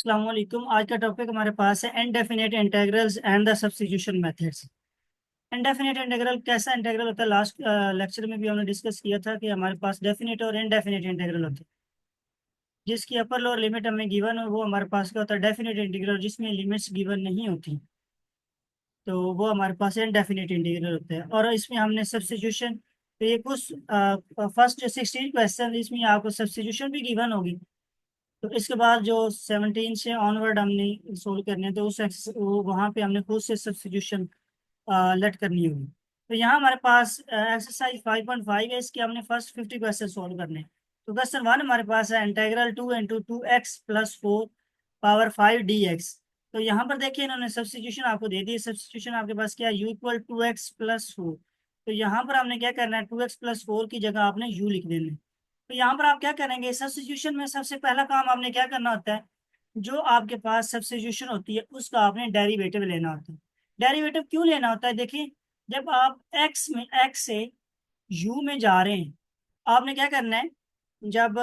अस्सलाम वालेकुम। आज का टॉपिक हमारे पास है indefinite integrals and the substitution methods. Indefinite integral कैसा इंटीग्रल होता है? लास्ट लेक्चर में भी हमने डिस्कस किया था कि हमारे पास डेफिनेट और इनडेफिनेट इंटीग्रल होते हैं। जिसकी अपर लोअर लिमिट हमें गिवन हो वो हमारे पास क्या होता है? Definite integral. जिसमें लिमिट्स गिवन नहीं होती तो वो हमारे पास इनडेफिनेट इंटीग्रल होता है। और इसमें हमने सब्स्टिट्यूशन, तो ये कुछ फर्स्ट जो 16 क्वेश्चन इसमें आपको सब्स्टिट्यूशन भी गिवन होगी। तो इसके बाद जो 17 से ऑनवर्ड हमने सोल्व करने हैं, तो वहाँ पे हमने खुद से सब्स्टिट्यूशन लेट करनी होगी। तो यहाँ हमारे पास एक्सरसाइज 5.5 है। इसके हमने फर्स्ट 50 क्वेश्चन सोल्व करने हैं। तो क्वेश्चन वन हमारे पास है इंटीग्रल 2 into 2x + 4 ⁴ तो यहाँ पर देखिए इन्होंने सब्स्टिट्यूशन आपको दे दी। सब्स्टिट्यूशन आपके पास क्या है? u = 2x + 4। तो यहाँ पर हमने क्या करना है? 2x + 4 की जगह आपने u लिख देना है। तो यहाँ पर आप क्या करेंगे? सब्स्टिट्यूशन में सबसे पहला काम आपने क्या करना होता है? जो आपके पास सब्स्टिट्यूशन होती है उसका आपने डेरिवेटिव लेना होता है। डेरिवेटिव क्यों लेना होता है? देखिए, जब आप x से u में जा रहे हैं, आपने क्या करना है? जब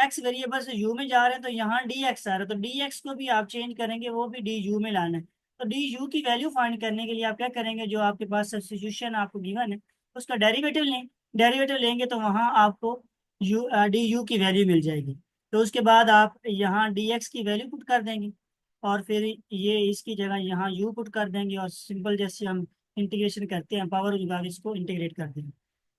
x वेरिएबल से u में जा रहे हैं तो यहाँ dx आ रहा है, तो dx को भी आप चेंज करेंगे, वो भी du में लाना है। तो du की वैल्यू फाइंड करने के लिए आप क्या करेंगे? जो आपके पास सब्स्टिट्यूशन आपको गिवन है उसका डेरिवेटिव लें। डेरिवेटिव लेंगे तो वहाँ आपको du की वैल्यू मिल जाएगी। तो उसके बाद आप यहाँ dx की वैल्यू पुट कर देंगे और फिर ये इसकी जगह यहाँ u पुट कर देंगे और सिंपल जैसे हम इंटीग्रेशन करते हैं पावर लगा के इसको इंटीग्रेट कर देंगे।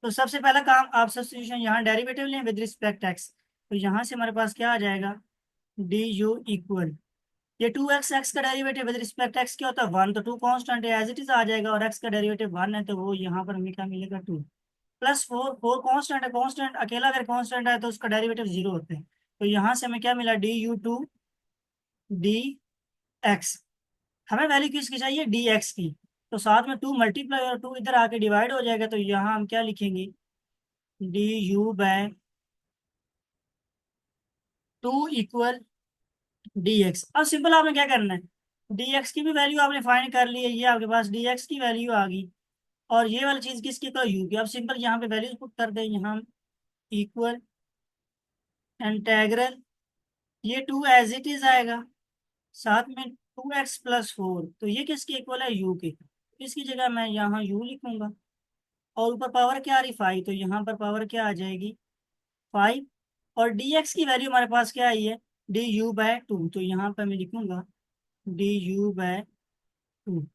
तो सबसे पहला काम आप सब्स्टिट्यूशन यहाँ डेरिवेटिव लें विद रिस्पेक्ट एक्स। तो यहाँ से हमारे पास क्या आ जाएगा? डी यू इक्वल, ये 2x का डेरिवेटिव विद रिस्पेक्ट एक्स क्या होता है? 1। तो 2 कांस्टेंट है, एज इट इज आ जाएगा, और x का डेरिवेटिव 1 है तो वो यहाँ पर हमें क्या मिलेगा? 2 + 4। 4 कांस्टेंट है, कांस्टेंट अकेला अगर कांस्टेंट है तो उसका डेरिवेटिव 0 होता है। तो यहाँ से हमें क्या मिला? du2 dx। हमें वैल्यू किसकी चाहिए? dx की। तो साथ में 2 मल्टीप्लाई और 2 इधर आके डिवाइड हो जाएगा, तो यहाँ हम क्या लिखेंगे? du/2 equal dx। अब सिंपल आपने क्या करना है? dx की भी वैल्यू आपने फाइंड कर ली है, ये आपके पास dx की वैल्यू आ गई। और ये वाली चीज किसकी? तो u की। अब सिंपल यहाँ पे वैल्यूज पुट कर दें, यहाँ इक्वल इंटेग्रल, ये 2 एज इट इज आएगा, साथ में 2x + 4। तो ये किसके इक्वल है? u के। इसकी जगह मैं यहाँ u लिखूंगा। और ऊपर पावर क्या आ रही? 5। तो यहाँ पर पावर क्या आ जाएगी? 5। और dx की वैल्यू हमारे पास क्या आई है? du/2। तो यहाँ पर मैं लिखूंगा du/2।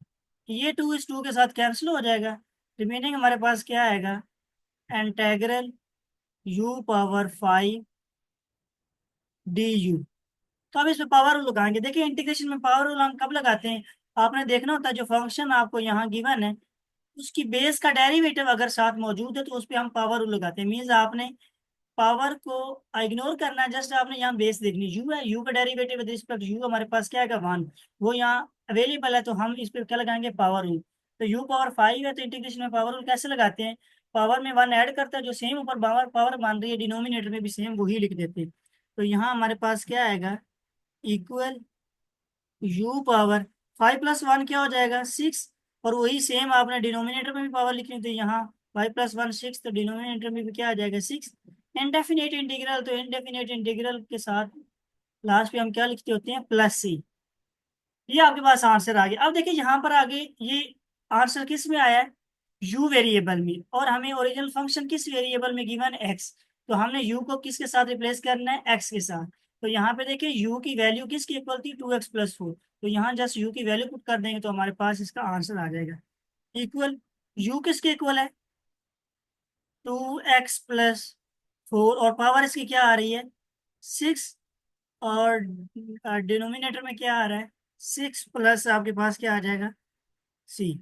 ये 2 के साथ कैंसिल हो जाएगा। रिमेनिंग हमारे पास क्या आएगा? Integral u/5 du। तो अब इसमें पावर रूल लगाएंगे। देखिए, इंटीग्रेशन में पावर रूल हम कब लगाते हैं? आपने देखना होता है जो फंक्शन आपको यहाँ गिवन है उसकी बेस का डेरिवेटिव अगर साथ मौजूद है तो उस पर हम पावर रूल लगाते हैं। मीन्स आपने पावर को इग्नोर करना है, जस्ट आपने यहाँ बेस देखनी। यू है, यू का डेरिवेटिव विद रिस्पेक्ट यू हमारे पास क्या है? 1। वो यहाँ अवेलेबल है तो हम इस पर क्या लगाएंगे? Power rule. तो u⁴ है तो इंटीग्रेशन में पावर रूल कैसे लगाते हैं? पावर में 1 ऐड करते हैं, जो सेम ऊपर पावर पावर मान रही है डिनोमिनेटर में भी सेम वही लिख देते हैं। तो यहाँ हमारे पास क्या आएगा? इक्वल u⁴ 5 + 1 क्या हो जाएगा? 6। और वही सेम आपने डिनोमिनेटर में भी पावर लिखनी, तो यहाँ 5 + 1 6, तो डिनोमिनेटर में भी क्या आ जाएगा? 6। इनडेफिनेट इंटीग्रल, तो इनडेफिनेट इंटीग्रल के साथ लास्ट पे हम क्या लिखते होते हैं? +c। ये आपके पास आंसर आ गया। अब देखिए यहाँ पर आगे ये आंसर किस में आया है? u वेरिएबल में। और हमें ओरिजिनल फंक्शन किस वेरिएबल में गिवन है? x। तो हमने u को किसके साथ रिप्लेस करना है? x के साथ। तो यहाँ पे देखिए u की वैल्यू किसकी इक्वल थी? 2x + 4। तो यहाँ जस्ट u की वैल्यू पुट कर देंगे तो हमारे पास इसका आंसर आ जाएगा। इक्वल u किसके इक्वल है? 2x + 4। और पावर इसकी क्या आ रही है? 6। और डिनोमिनेटर में क्या आ रहा है? 6 प्लस आपके पास क्या आ जाएगा? सी।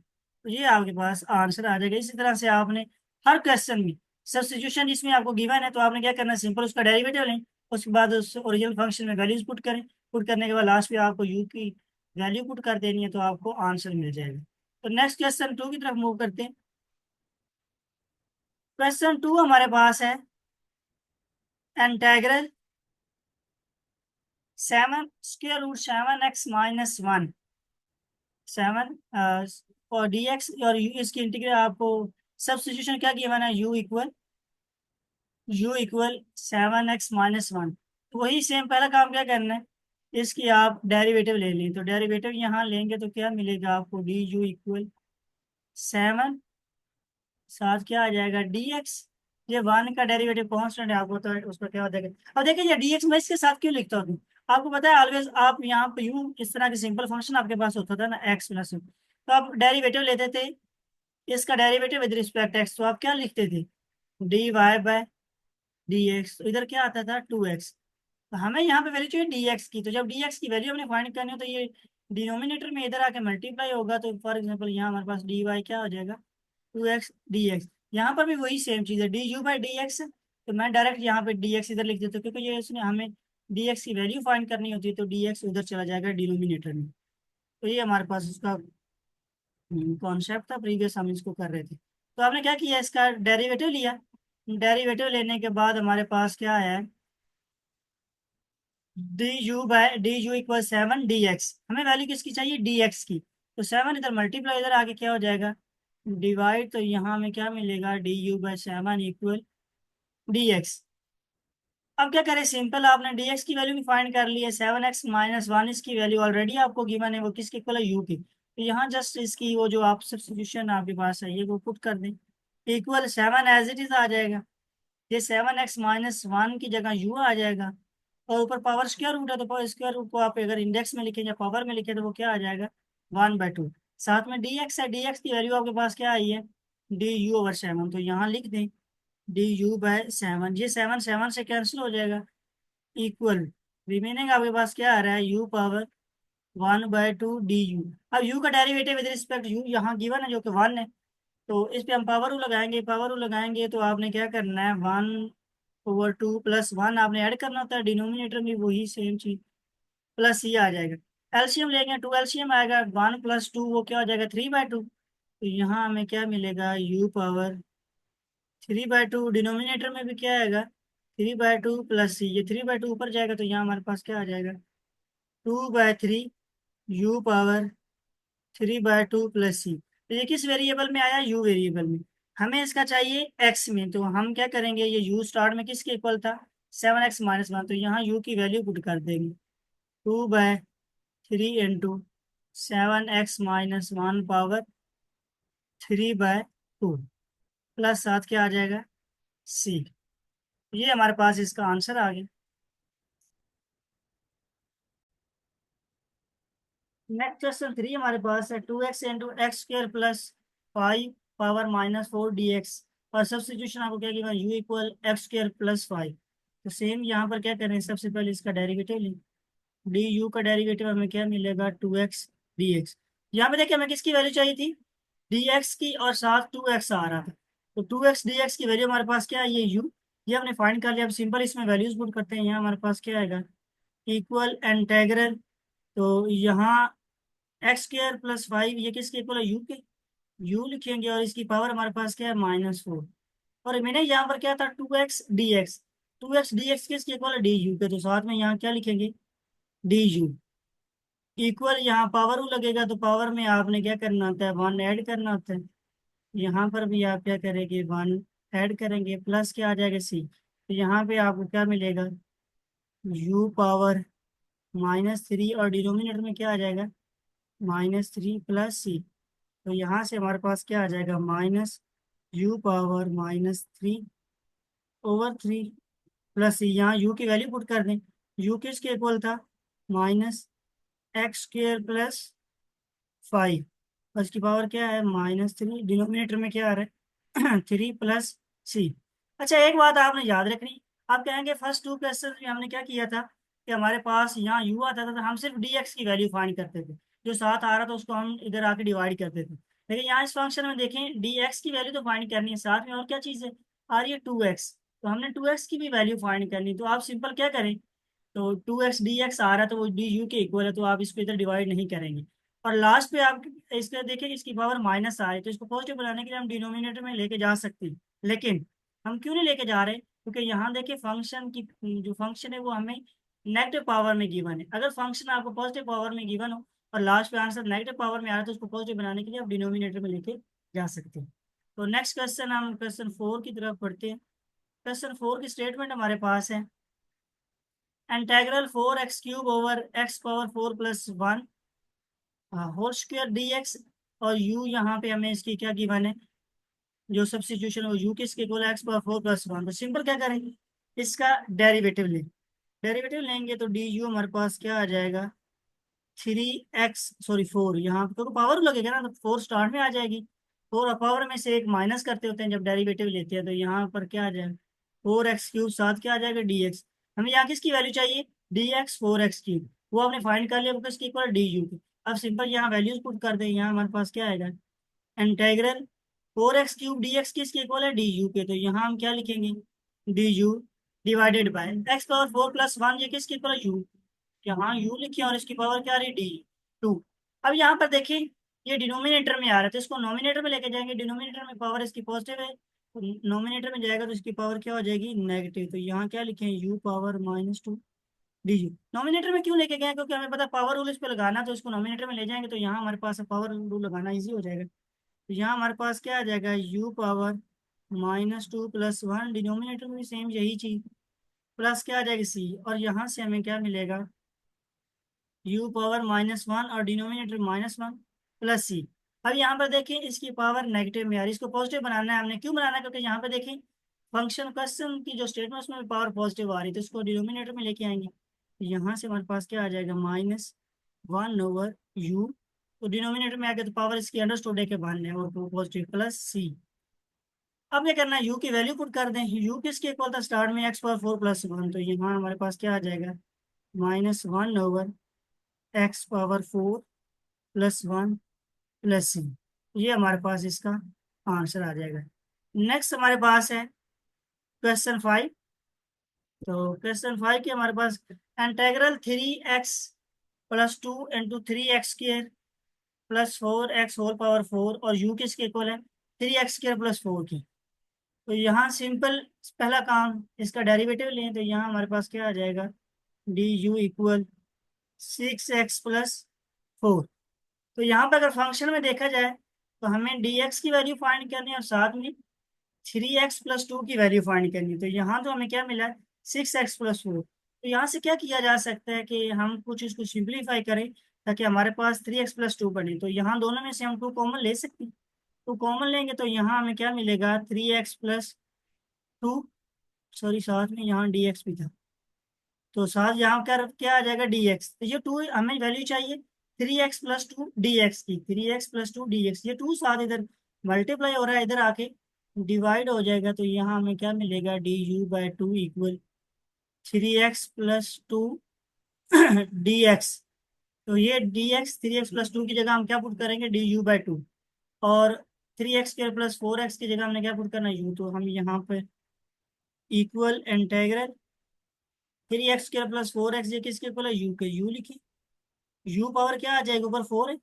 तो ये आपके पास आंसर आ जाएगा। इसी तरह से आपने हर क्वेश्चन में सब्स्टिट्यूशन जिसमें आपको गिवन है तो आपने क्या करना है? सिंपल उसका डेरिवेटिव लें, उसके बाद उस ओरिजिनल फंक्शन में वैल्यूज पुट करें। पुट करने के बाद लास्ट में आपको यू की वैल्यू पुट कर देनी है तो आपको आंसर मिल जाएगा। तो नेक्स्ट क्वेश्चन 2 की तरफ मूव करते हैं। क्वेश्चन 2 हमारे पास है इंटेग्रल 7√7x - 1 7 और dx और इसकी इंटीग्रल आपको सब्स्टिट्यूशन क्या गिवन है? u equal 7x - 1। तो वही सेम पहला काम क्या करना है? इसकी आप डेरिवेटिव ले लें, तो डेरिवेटिव यहाँ लेंगे तो क्या मिलेगा आपको, डी यू इक्वल 7, साथ क्या आ जाएगा डी एक्स। ये वन का डेरिवेटिव कांस्टेंट है, आपको तो उसका क्या हो जाएगा। अब देखिए ये डी एक्स मैं इसके साथ क्यों लिखता हूँ, आपको पता है ऑलवेज आप यहाँ पे यूं इस तरह के सिंपल फंक्शन आपके पास होता था ना एक्स प्लस, तो आप डेरिवेटिव लेते थे, इसका डेरिवेटिव विद रिस्पेक्ट एक्स, तो आप क्या लिखते थे, d y by d x. तो इधर क्या आता था 2x। तो हमें यहाँ पे वैल्यू चाहिए डी एक्स की, तो जब डी एक्स की वैल्यू हमने फाइंड करनी हो तो ये डिनोमिनेटर में इधर आके मल्टीप्लाई होगा, तो फॉर एग्जाम्पल यहाँ हमारे पास डी वाई क्या हो जाएगा 2x डी एक्स। यहाँ पर भी वही सेम चीज़ है D u by D x, तो मैं डायरेक्ट यहाँ पे डी एक्स इधर लिख देता हूँ, क्योंकि ये इसने हमें डी एक्स की वैल्यू फाइंड करनी होती है, तो डी एक्स उधर चला जाएगा डिनोमिनेटर में। तो ये हमारे पास उसका कॉन्सेप्ट था, प्रीवियस हम इसको कर रहे थे। तो आपने क्या किया, इसका डेरिवेटिव लिया, डेरिवेटिव लेने के बाद हमारे पास क्या है, D you equal 7 D x, हमें वैल्यू किसकी चाहिए डी एक्स की, तो 7 इधर मल्टीप्लाई इधर आके क्या हो जाएगा डिवाइड, तो यहाँ हमें क्या मिलेगा D u by 7 equal D x. अब क्या करें, सिंपल आपने डी एक्स की वैल्यू भी फाइंड कर ली है, 7x-1 इसकी वैल्यू ऑलरेडी आपको गिवन है, वो किसके इक्वल है यू की, तो यहाँ जस्ट इसकी वो जो आप सब्स्टिट्यूशन आपके पास है ये वो पुट कर दें, इक्वल 7 एज इट इज आ जाएगा, ये 7x-1 की जगह यू आ जाएगा, और ऊपर पावर स्क्वायर रूट है, तो पावर स्क्वायर रूट को आप अगर इंडेक्स में लिखें या पावर में लिखें तो वो क्या आ जाएगा 1/2। साथ में डी एक्स है, डी एक्स की वैल्यू आपके पास क्या आई है डी यू ओवर 7, तो यहाँ लिख दें डी यू बाय 7, ये 7 7 से कैंसिल हो जाएगा, इक्वल रिमेनिंग आपके पास क्या आ रहा है यू पावर 1/2 डी यू। अब यू का डेरिवेटिव विद रिस्पेक्ट यू यहाँ गिवन है जो कि 1 है, तो इस पे हम पावर रूल लगाएंगे, पावर रूल लगाएंगे तो आपने क्या करना है 1/2 प्लस 1 आपने ऐड करना होता है, डिनोमिनेटर में वही सेम चीज, प्लस ये आ जाएगा, एलसीएम लेंगे 2 एलसीएम आएगा, 1 + 2 वो क्या हो जाएगा 3/2, तो यहाँ हमें क्या मिलेगा यू पावर 3/2, डिनोमिनेटर में भी क्या आएगा 3/2 प्लस सी, ये 3/2 ऊपर जाएगा तो यहाँ हमारे पास क्या आ जाएगा 2/3 यू पावर 3/2 प्लस सी। तो ये किस वेरिएबल में आया यू वेरिएबल में, हमें इसका चाहिए एक्स में, तो हम क्या करेंगे ये यू स्टार्ट में किसके इक्वल था 7x-1, तो यहाँ यू की वैल्यू पुट कर देंगे 2/3 इंटू 7x-1 पावर 3/2 प्लस साथ क्या आ जाएगा सी। ये हमारे पास इसका आंसर आ गया। नेक्स्ट क्वेश्चन 3 हमारे पास है 2x into x square plus 5 power -4 dx, और सब्स्टिट्यूशन आपको क्या किया u इक्वल x² + 5। तो सेम यहाँ पर क्या करें, सबसे पहले इसका डेरिवेटिव लें, डी यू का डेरिवेटिव हमें क्या मिलेगा 2x dx। यहाँ पे देखिए हमें किसकी वैल्यू चाहिए थी dx की, और साथ 2x आ रहा था, तो 2x dx की वैल्यू हमारे पास क्या है ये u, ये हमने फाइंड कर लिया। अब सिंपल इसमें वैल्यूज पुट करते हैं, यहाँ हमारे पास क्या आएगा इक्वल इंटेग्रल, तो यहाँ x² + 5 ये किसके इक्वल है यू के, यू लिखेंगे और इसकी पावर हमारे पास क्या है -4, और मैंने यहाँ पर क्या था 2x dx किसके इक्वल है डी यू के, तो साथ में यहाँ क्या लिखेंगे डी यू इक्वल, यहाँ पावर लगेगा तो पावर में आपने क्या करना होता है 1 ऐड करना होता है, यहाँ पर भी आप क्या करेंगे 1 ऐड करेंगे, प्लस क्या आ जाएगा सी, तो यहाँ पे आपको क्या मिलेगा यू पावर -3, और डिनोमिनेटर में क्या आ जाएगा -3 प्लस सी, तो यहाँ से हमारे पास क्या आ जाएगा यू पावर -3/3 प्लस यहाँ यू की वैल्यू पुट कर दें, यू किसके इक्वल था -x² + 5, और इसकी पावर क्या है -3, डिनोमिनेटर में क्या आ रहा है 3 प्लस सी। अच्छा एक बात आपने याद रखनी, आप कहेंगे फर्स्ट 2 क्वेश्चन में हमने क्या किया था कि हमारे पास यहाँ यू आता था तो हम सिर्फ डी एक्स की वैल्यू फाइंड करते थे, जो साथ आ रहा था उसको हम इधर आके डिवाइड करते थे, लेकिन यहाँ इस फंक्शन में देखें डी एक्स की वैल्यू तो फाइंड करनी है, साथ में और क्या चीज़ है आ रही है 2x, तो हमने 2x की भी वैल्यू फाइंड करनी, तो आप सिंपल क्या करें, तो 2x dx आ रहा है तो वो डी यू के इक्वल है, तो आप इसको इधर डिवाइड नहीं करेंगे, और लास्ट पे आप इसका देखिए इसकी पावर माइनस आ रही है, तो इसको पॉजिटिव बनाने के लिए हम डिनोमिनेटर में लेके जा सकते हैं, लेकिन हम क्यों नहीं लेके जा रहे, क्योंकि यहाँ देखिए फंक्शन की जो फंक्शन है वो हमें नेगेटिव पावर में गिवन है, अगर फंक्शन आपको पॉजिटिव पावर में गिवन हो और लास्ट पे आंसर नेगेटिव पावर में आ रहा है तो उसको पॉजिटिव बनाने के लिए आप डिनोमिनेटर में लेके जा सकते हैं। तो नेक्स्ट क्वेश्चन हम क्वेश्चन 4 की तरफ पढ़ते हैं। क्वेश्चन 4 की स्टेटमेंट हमारे पास है integral 4x³ over x⁴ + 1 whole square dx। और u यहाँ पे हमें इसकी क्या गिवन है, जो सब्स्टिट्यूशन है u किसके इक्वल है x⁴ + 1। तो सिंपल क्या करेंगे, इसका डेरिवेटिव लें। डेरिवेटिव लेंगे तो du हमारे पास क्या आ जाएगा, 4, यहाँ पे तो पावर लगेगा ना, तो 4 स्टार्ट में आ जाएगी। 4 पावर में से एक माइनस करते होते हैं जब डेरिवेटिव लेते हैं, तो यहाँ पर क्या आ जाएगा 4x³ साथ क्या आ जाएगा dx। हमें यहाँ किसकी वैल्यू चाहिए, dx 4x³, वो आपने फाइंड कर लिया, वो किसकी इक्वल du की। अब सिंपल यहाँ वैल्यूज पुट कर दें, यहाँ हमारे पास क्या आएगा, इंटेग्रल 4x³ dx किसके इक्वल है du के। तो यहाँ हम क्या लिखेंगे, du डिवाइडेड बाय x⁴ + 1, ये किसके इक्वल है u। यहाँ u लिखिए और इसकी पावर क्या आ रही है d2। अब यहाँ पर देखिए ये डिनोमिनेटर में आ रहा है, तो इसको नोमिनेटर में लेके जाएंगे। डिनोमिनेटर में पावर इसकी पॉजिटिव है, तो नोमिनेटर में जाएगा तो इसकी पावर क्या हो जाएगी, नेगेटिव। तो यहाँ क्या लिखें, u⁻−2 du। नोमिनेटर में क्यों लेके गए, क्योंकि हमें पता पावर रूल इस पे लगाना, तो इसको नोमिनेटर में ले जाएंगे तो यहाँ हमारे पास पावर रूल लगाना ईजी हो जाएगा। तो यहाँ हमारे पास क्या आ जाएगा, u⁻−2 + 1, डिनोमिनेटर में भी सेम यही चीज, प्लस क्या आ जाएगी c, और यहाँ से हमें क्या मिलेगा, u⁻−1 और डिनोमिनेटर -1 + c। अब यहाँ पर देखिए इसकी पावर नेगेटिव में आ रही है, इसको पॉजिटिव बनाना है। हमने क्यों बनाना है, क्योंकि यहाँ पर देखिए फंक्शन क्वेश्चन की जो स्टेटमेंट उसमें पावर पॉजिटिव आ रही है, तो इसको डिनोमिनेटर में लेके आएंगे। तो यहाँ से हमारे पास क्या आ जाएगा, -1/u। तो डिनोमिनेटर में आ गया तो पावर इसकी अंडरस्टूड है के बाहर और पॉजिटिव +c। अब क्या करना है, u की वैल्यू पुट कर दें। u किसके इक्वल था स्टार्ट में, x⁴ + 1, तो यहाँ हमारे पास क्या आ जाएगा, -1/x⁴ + 1 + c। ये हमारे पास इसका आंसर आ जाएगा। नेक्स्ट हमारे पास है क्वेश्चन 5। तो क्वेश्चन 5 के हमारे पास इंटेग्रल 3x + 2 × 3x² + 4x⁴ और u किसके इक्वल है, 3x² + 4 की। तो यहाँ सिंपल पहला काम, इसका डेरिवेटिव लें, तो यहाँ हमारे पास क्या आ जाएगा, du = 6x + 4। तो यहाँ पर अगर फंक्शन में देखा जाए तो हमें dx की वैल्यू फाइंड करनी है और साथ में 3x + 2 की वैल्यू फाइंड करनी है। तो यहाँ तो हमें क्या मिला, 6x + 4। तो यहाँ से क्या किया जा सकता है कि हम कुछ इसको सिंप्लीफाई करें ताकि हमारे पास 3x + 2 बने। तो यहाँ दोनों में से हम 2 कॉमन ले सकते हैं। तो कॉमन लेंगे तो यहाँ हमें क्या मिलेगा, 3x + 2, सॉरी साथ में यहाँ dx भी था, तो साथ यहाँ क्या क्या आ जाएगा dx। तो ये 2 हमें वैल्यू चाहिए 3x + 2 dx की, 3x + 2 dx, ये 2 साथ इधर मल्टीप्लाई हो रहा है, इधर आके डिवाइड हो जाएगा। तो यहाँ हमें क्या मिलेगा, du/2 = 3x + 2 dx। तो ये dx 3x + 2 की जगह हम क्या पुट करेंगे, du/2, और 3x² + 4x की जगह हमने क्या पुट करना है, u। तो हम यहाँ पे इक्वल इंटेग्रल 3x² + 4x, ये किसके इक्वल है, u के, u लिखिए। u पावर क्या आ जाएगा, ऊपर 4 है,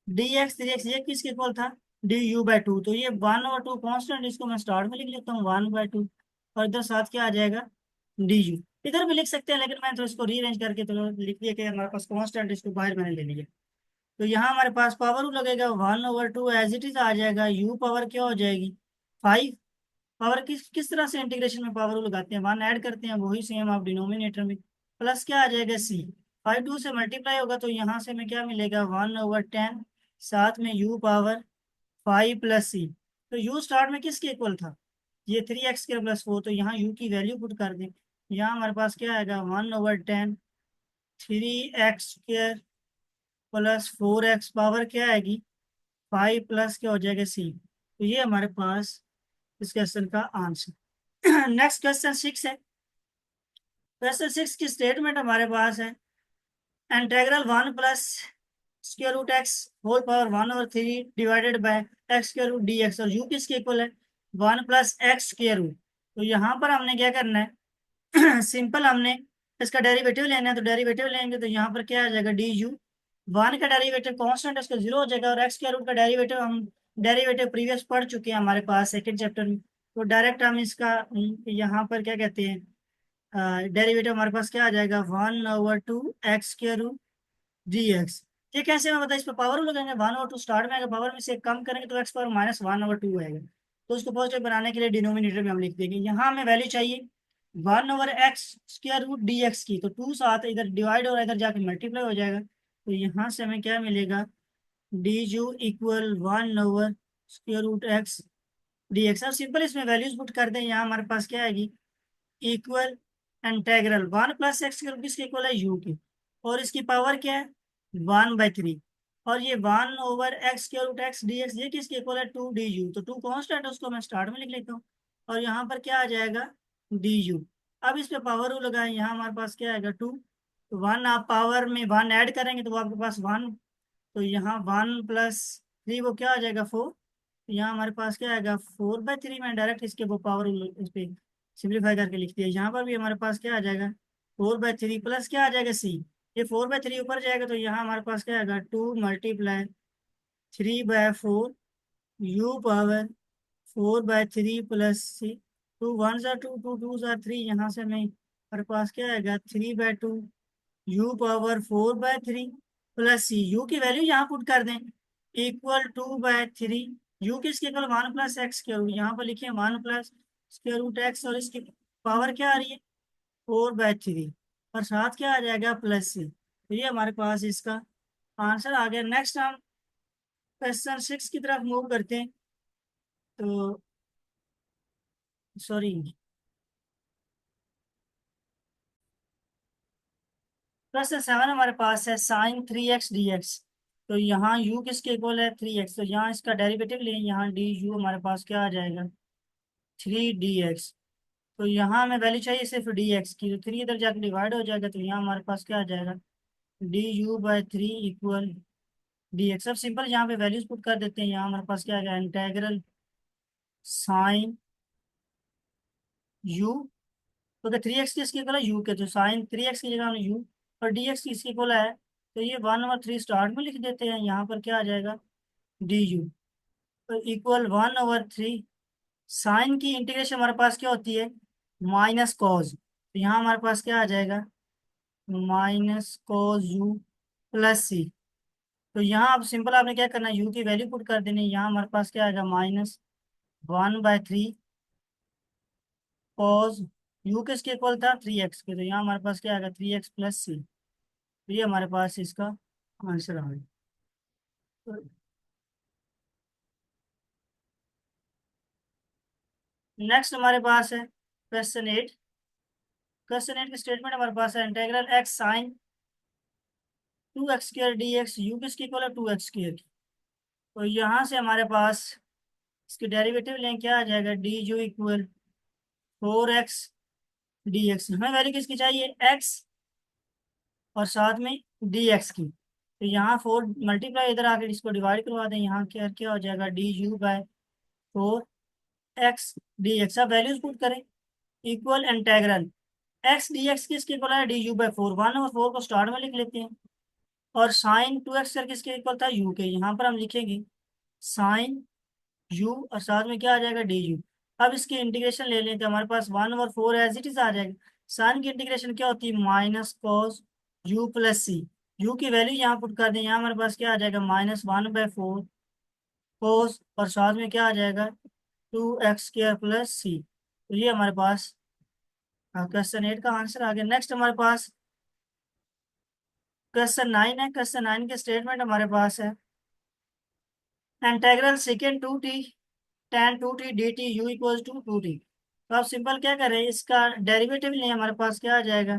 dx 3x ये किसके इक्वल था, du/2। तो ये 1/2 कांस्टेंट, इसको मैं स्टार्ट में लिख लेता हूँ 1/2, और इधर साथ क्या आ जाएगा, du। इधर भी लिख सकते हैं, लेकिन मैं तो इसको रीअरेंज करके तो लिख दिया कि हमारे पास कांस्टेंट, इसको बाहर मैंने ले लिया। तो यहाँ हमारे पास पावर लगेगा 1/2 एज इट इज आ जाएगा, u पावर क्या हो जाएगी 5। पावर किस किस तरह से इंटीग्रेशन में पावर लगाते हैं, 1 ऐड करते हैं, वही सेम आप डिनोमिनेटर में, प्लस क्या आ जाएगा c। 5 2 से मल्टीप्लाई होगा तो यहाँ से हमें क्या मिलेगा, 1/10, साथ में u पावर 5 + c। तो u स्टार्ट में किसके इक्वल था, ये 3x² + 4, तो यहाँ u की वैल्यू पुट कर दें। यहाँ हमारे पास क्या आएगा, 1/10 3x² + 4x पावर क्या आएगी 5 प्लस क्या हो जाएगा c। तो ये हमारे पास इस क्वेश्चन का आंसर। नेक्स्ट क्वेश्चन 6 है। क्वेश्चन 6 की स्टेटमेंट हमारे पास है, integral 1 + √x⁴ divided by x² dx, और u किसके इक्वल है, 1 + x²। तो यहाँ पर हमने क्या करना है, सिंपल हमने इसका डेरिवेटिव लेना है। तो डेरिवेटिव लेंगे तो यहाँ पर क्या आ जाएगा, du। 1 का डेरिवेटिव कांस्टेंट है, उसका 0 हो जाएगा, और x² का डेरिवेटिव हम डेरिवेटिव प्रीवियस पढ़ चुके हैं हमारे पास सेकंड चैप्टर में। तो डायरेक्ट हम इसका यहाँ पर क्या कहते हैं, डेरिवेटिव हमारे पास क्या आ जाएगा, 1/2 x²dx। ये कैसे मैं बता, इस पर पावर लगाएंगे, 1/2 स्टार्ट में आएगा, पावर में से कम करेंगे तो x पावर -1/2 आएगा। तो उसको पॉजिटिव बनाने के लिए डिनोमिनेटर में हम लिख देंगे। यहाँ हमें वैल्यू चाहिए 1/x² की, तो 2 साथ इधर डिवाइड और इधर जाके मल्टीप्लाई हो जाएगा। तो यहाँ से हमें क्या मिलेगा, डी इक्वल 1/x²x अब सिंपल इसमें वैल्यूज पुट कर दें, यहाँ हमारे पास क्या आएगी, इक्वल इंटेग्रल 1 + x किसके इक्वल है, u के, और इसकी पावर क्या है 1/3, और ये 1/x² x ये किसके इक्वल है 2 du, तो 2 कॉन्स्टेंट है उसको मैं स्टार्ट में लिख लेता हूँ, और यहाँ पर क्या आ जाएगा du। अब इस पे पावर रूल लगाएं, यहाँ हमारे पास क्या आएगा 2, तो 1 आप पावर में 1 ऐड करेंगे तो वो आपके पास 1, तो यहाँ 1 + 3 वो क्या आ जाएगा 4, तो यहाँ हमारे पास क्या आएगा 4/3, मैं डायरेक्ट इसके वो पावर इस पे सिंप्लीफाई करके लिख दिया। यहाँ पर भी हमारे पास क्या आ जाएगा 4/3 प्लस क्या आ जाएगा c, ये 4/3 ऊपर जाएगा तो यहाँ हमारे पास क्या आएगा 2 × 3/4 u पावर 4/3 प्लस c, 2 1 * 2 2 2 3, यहाँ से हमें हमारे पास क्या आएगा 3/2 u power 4/3 plus c, u की वैल्यू यहाँ पुट कर दें इक्वल 2/3, u किसके इक्वल 1 + x², यहाँ पर लिखिए 1 + x, और इसकी पावर क्या आ रही है 4/3, और साथ क्या आ जाएगा प्लस c, तो ये हमारे पास इसका आंसर आ गया। नेक्स्ट हम क्वेश्चन 6 की तरफ मूव करते हैं, तो सॉरी क्वेश्चन 7 हमारे पास है sin 3x dx, तो यहाँ u किसके इक्वल है 3x, तो यहाँ इसका डेरिवेटिव लें, यहाँ du हमारे पास क्या आ जाएगा 3dx, तो यहाँ हमें वैल्यू चाहिए सिर्फ dx की, तो 3 इधर जाकर डिवाइड हो जाएगा, तो यहाँ हमारे पास क्या आ जाएगा du/3 इक्वल dx। अब सिंपल यहाँ पे वैल्यूज पुट कर देते हैं, यहाँ हमारे पास क्या आ गया इंटेग्रल साइन u, तो अगर 3x किसके इक्वल है u के, तो sin 3x की जगह हमने u, और dx किसके इक्वल है, तो ये 1/3 स्टार्ट में लिख देते हैं, यहाँ पर क्या आ जाएगा du, तो इक्वल 1/3, साइन की इंटीग्रेशन हमारे पास क्या होती है माइनस कॉज, तो यहाँ हमारे पास क्या आ जाएगा -cos u प्लस c, तो यहाँ अब सिंपल आपने क्या करना है u की वैल्यू पुट कर देनी है, यहाँ हमारे पास क्या आएगा -1/3 कॉज u किसके इक्वल था 3x के, तो यहाँ हमारे पास क्या आएगा 3x प्लस c, तो ये हमारे पास इसका आंसर आ गया। नेक्स्ट हमारे पास है क्वेश्चन 8, क्वेश्चन 8 की स्टेटमेंट हमारे पास है integral x sin 2x² dx, u किसकी इक्वल है 2x² की, तो यहाँ से हमारे पास इसके डेरिवेटिव लें, क्या आ जाएगा D you equal 4x dx, हमें वैल्यू किसकी चाहिए x और साथ में dx की, तो यहाँ 4 मल्टीप्लाई इधर आकर इसको डिवाइड करवा दें, यहाँ क्या क्या हो जाएगा du/4x dx। अब वैल्यूज पुट करें इक्वल इंटेग्रल x dx किसके इक्वल है du/4, 1/4 को स्टार्ट में लिख लेते हैं, और साइन 2x कर किसके इक्वल था u के, यहाँ पर हम लिखेंगे साइन u और साथ में क्या आ जाएगा du। अब इसकी इंटीग्रेशन ले लें तो हमारे पास 1/4 एज इट इज आ जाएगा, साइन की इंटीग्रेशन क्या होती है -cos u plus c, u की वैल्यू यहाँ पुट कर दें, यहाँ हमारे पास क्या आ जाएगा -1/4 cos, और साथ में क्या आ जाएगा 2x² प्लस c, तो ये हमारे पास क्वेश्चन 8 का आंसर आ गया। नेक्स्ट हमारे पास क्वेश्चन 9 है, क्वेश्चन 9 के स्टेटमेंट हमारे पास है integral secant 2t tan 2t dt u equal to 2t, तो आप सिंपल क्या करें इसका डेरिवेटिव लें, हमारे पास क्या आ जाएगा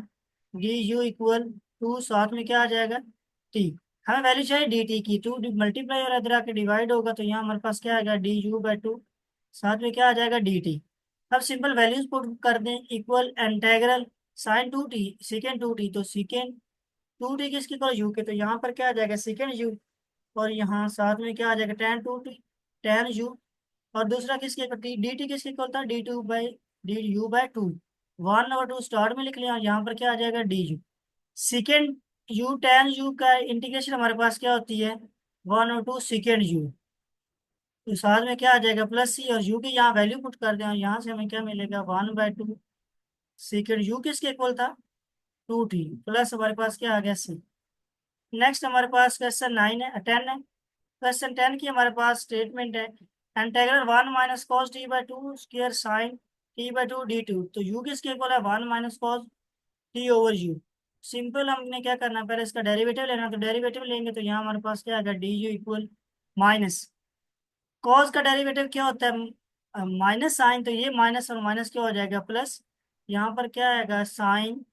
डी यू इक्वल टू, साथ में क्या आ जाएगा t, हमें वैल्यू चाहिए डी टी की, 2 मल्टीप्लाई और इधर आके डिवाइड होगा, तो यहाँ हमारे पास क्या आएगा du/2, साथ में क्या आ जाएगा डी टी। अब सिंपल वैल्यूज पुट कर दें equal integral sign 2t second 2t, तो सेकेंड 2t किसकी इक्वल u के, तो यहाँ पर क्या आ जाएगा सेकेंड u, और यहाँ साथ में क्या आ जाएगा tan u, और दूसरा किसके डी टी किसके इक्वल था डी यू बाई 2, 1/2 स्टार्ट में लिख लिया, और यहाँ पर क्या आ जाएगा D you, second you tan you का इंटीग्रेशन हमारे पास क्या होती है 1/2 सेकेंड यू, तो साथ में क्या आ जाएगा प्लस सी, और यू की यहाँ वैल्यू पुट कर दें, और यहाँ से हमें क्या मिलेगा 1/2 सेकेंड यू किसके इक्वल था 2t, प्लस हमारे पास क्या आ गया सी। नेक्स्ट हमारे पास क्वेश्चन 10 है, क्वेश्चन 10 की हमारे पास स्टेटमेंट है integral 1 - cos t/2 square sine t/2 dt। तो u किसके इक्वल है 1 - cos t/u। सिंपल हमने क्या करना है, पहले इसका डेरिवेटिव लेना, तो डेरिवेटिव लेंगे तो यहाँ हमारे पास क्या आएगा du इक्वल माइनस कॉस का डेरिवेटिव क्या होता है माइनस साइन, तो ये माइनस और माइनस क्या हो जाएगा प्लस, यहाँ पर क्या आएगा साइन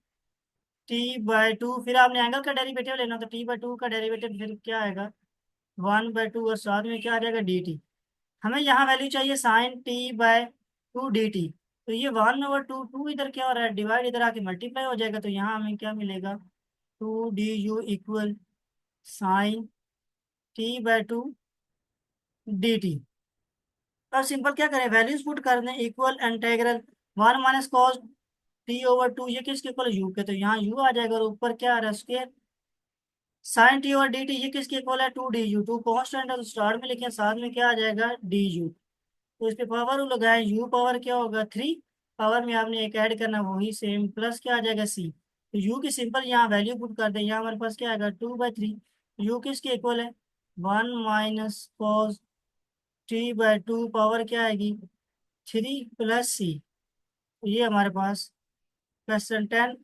t/2। फिर आपने एंगल का डेरिवेटिव लेना, तो t/2 का डेरिवेटिव फिर क्या आएगा 1/2 और साथ में क्या आ जाएगा dt। हमें यहाँ वैल्यू चाहिए साइन t/2 dt। तो ये 1/2 टू इधर क्या हो रहा है डिवाइड, इधर आके मल्टीप्लाई हो जाएगा, तो यहाँ हमें क्या मिलेगा 2du equal sine t/2 dt। अब सिंपल क्या करें, वैल्यूज पुट कर दें, इक्वल इंटीग्रल 1 - cos t/2, ये किसके इक्वल यू के, तो यहाँ u आ जाएगा और ऊपर क्या आ रहा है स्क्वायर साइन t/dt, ये किसके इक्वल है 2du। टू कॉन्स्टेंट है तो स्टार्ट में लिखे, साथ में क्या आ जाएगा du। तो इस पे पावर लगाए, u पावर क्या होगा 3, पावर में आपने एक ऐड करना वही सेम, प्लस क्या आ जाएगा c। तो u की सिंपल यहाँ वैल्यू पुट कर दें, यहाँ हमारे पास क्या आएगा 2/3। u किसके इक्वल है 1 - cos t/2, पावर क्या आएगी 3 प्लस c। तो ये हमारे पास क्वेश्चन 10।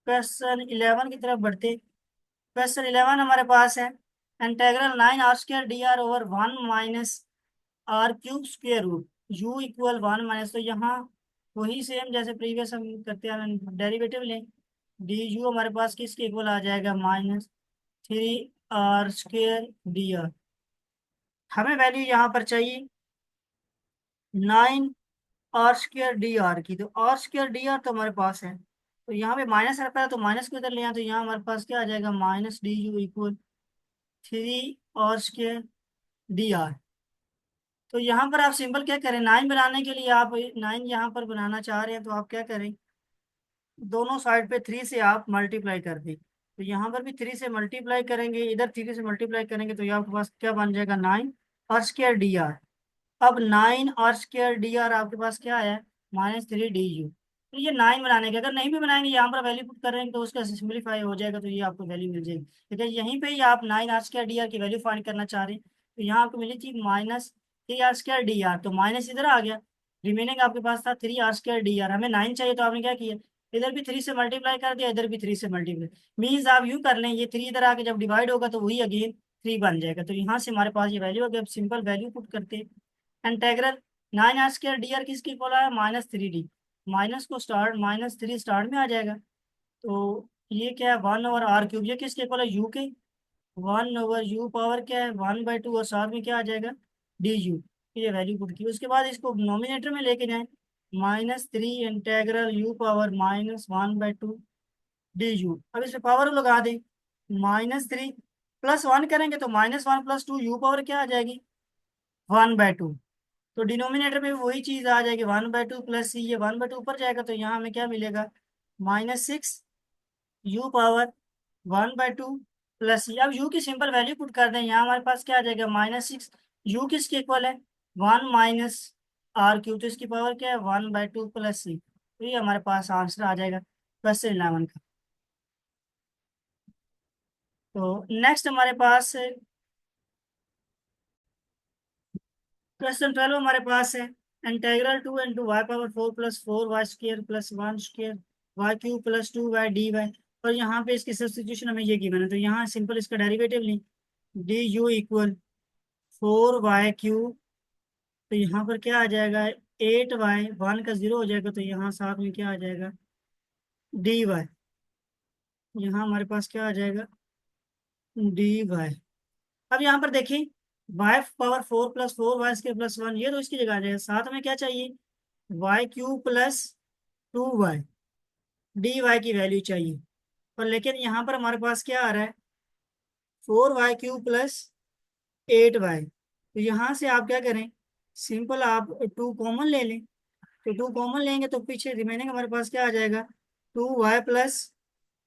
क्वेश्चन 11 की तरफ बढ़ते। क्वेश्चन 11 हमारे पास है integral 9r²dr/1 - r³ square root u equal 1 - तो यहाँ वही सेम जैसे प्रीवियस हम करते हैं, डेरिवेटिव लें, du हमारे पास किसके इक्वल आ जाएगा -3r² dr। हमें वैल्यू यहाँ पर चाहिए 9r² dr की, तो r² dr तो हमारे पास है, तो यहाँ पे माइनस रहता है तो माइनस को इधर ले आए, तो यहाँ हमारे पास क्या आ जाएगा -du इक्वल 3r²dr। तो यहाँ पर आप सिंपल क्या करें, 9 बनाने के लिए आप 9 यहाँ पर बनाना चाह रहे हैं तो आप क्या करें, दोनों साइड पे 3 से आप मल्टीप्लाई कर दें, तो यहाँ पर भी 3 से मल्टीप्लाई करेंगे, इधर 3 से मल्टीप्लाई करेंगे, तो ये आपके पास क्या बन जाएगा 9r²dr। अब 9r²dr आपके पास क्या आया -3du। तो ये 9 बनाने के, अगर नहीं भी बनाएंगे यहाँ पर वैल्यू पुट कर रहे हैं तो उसका सिंपलीफाई हो जाएगा, तो ये आपको वैल्यू मिल जाएगी। लेकिन यहीं पे ही आप 9r² dr की वैल्यू फाइंड करना चाह रहे हैं, तो यहाँ आपको मिली थी -3r²dr, तो माइनस इधर आ गया, रिमेनिंग आपके पास था 3r²dr। हमें 9 चाहिए तो आपने क्या किया, इधर भी 3 से मल्टीप्लाई कर दिया, इधर भी 3 से मल्टीप्लाई, मीन्स आप यूं कर लें, ये 3 इधर आके जब डिवाइड होगा तो वही अगेन 3 बन जाएगा। तो यहाँ से हमारे पास ये वैल्यू, अगर सिंपल वैल्यू पुट करते हैं इंटेग्रल 9r²dr किसकी इक्वल है -3d, माइनस को स्टार्ट -3 स्टार्ट में आ जाएगा, तो ये क्या है 1/r³, ये किसके इक्वल है u के, 1/u पावर क्या है 1/2 और साथ में क्या आ जाएगा du। ये वैल्यू पुट की, उसके बाद इसको नोमिनेटर में लेके जाएं, -3 इंटेग्रल u पावर -1/2 du। अब इस पे पावर लगा दें, -3 +1 करेंगे तो -1 + 2 u पावर क्या आ जाएगी 1/2। तो डिनोमिनेटर में भी वही चीज आ जाएगी 1/2 प्लस ये 1/2 ऊपर जाएगा, तो यहाँ हमें क्या मिलेगा -6 u पावर 1/2 प्लस ये। अब u की सिंपल वैल्यू पुट कर दें, यहाँ हमारे पास क्या आ जाएगा -6, u किसके इक्वल है 1 - r³, तो इसकी पावर क्या है 1/2 प्लस c। तो ये हमारे पास आंसर आ जाएगा क्वेश्चन 11 का। तो नेक्स्ट हमारे पास क्वेश्चन 12 हमारे पास है integral 2 × y⁴ + 4y² + 1² y³ + 2y dy। और यहाँ पे इसकी सब्स्टिट्यूशन हमें ये गिवन है, तो यहाँ सिंपल इसका डेरिवेटिव लें, du इक्वल 4y³, तो यहाँ पर क्या आ जाएगा 8y, 1 का 0 हो जाएगा, तो यहाँ साथ में क्या आ जाएगा dy। यहाँ हमारे पास क्या आ जाएगा dy। अब यहाँ पर देखिए y⁴ + 4y² + 1, ये तो इसकी जगह आ जाएगा, साथ में क्या चाहिए y³ + 2y, dy की वैल्यू चाहिए। पर लेकिन यहाँ पर हमारे पास क्या आ रहा है 4y³ + 8y, तो यहाँ से आप क्या करें, सिंपल आप 2 कॉमन ले लें, तो 2 कॉमन लेंगे तो पीछे रिमेनिंग हमारे पास क्या आ जाएगा 2y +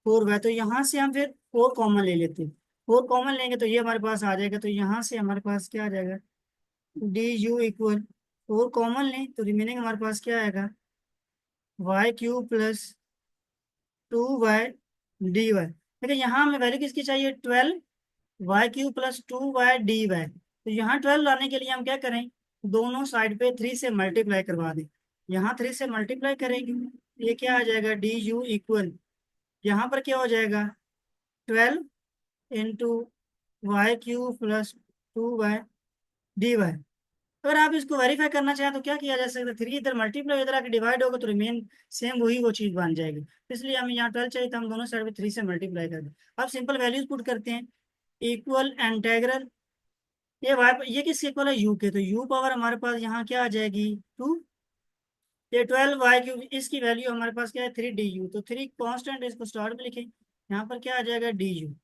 4y, तो यहाँ से हम फिर 4 कॉमन ले लेते हैं, 4 कॉमन लेंगे तो ये हमारे पास आ जाएगा, तो यहाँ से हमारे पास क्या आ जाएगा du इक्वल 4 कॉमन लें तो रिमेनिंग हमारे पास क्या आएगा y³ + 2y dy। देखिए यहाँ हमें वैल्यू किसकी चाहिए 12 y³ + 2y dy। तो यहाँ 12 लाने के लिए हम क्या करें, दोनों साइड पे 3 से मल्टीप्लाई करवा दें, यहाँ 3 से मल्टीप्लाई करेंगे, ये क्या आ जाएगा, डी यू इक्वल, यहाँ पर क्या हो जाएगा, 12 × y³ + 2y dy। अगर आप इसको वेरीफाई करना चाहें तो क्या किया जा सकता है, 3 इधर मल्टीप्लाई इधर आके डिवाइड होगा तो रिमेन सेम वही वो चीज बन जाएगी। तो इसलिए हमें यहाँ 12 चाहिए, तो हम दोनों साइड पे 3 से मल्टीप्लाई कर दें। अब सिंपल वैल्यूज पुट करते हैं, इक्वल इंटेग्रल, ये किसके इक्वल है, यू के, तो यू पावर हमारे पास यहाँ क्या आ जाएगी 2, ये 12y³ इसकी वैल्यू हमारे पास क्या है 3 du, तो 3 कांस्टेंट है, इसको स्टार्ट में लिखें, यहाँ पर क्या आ जाएगा du,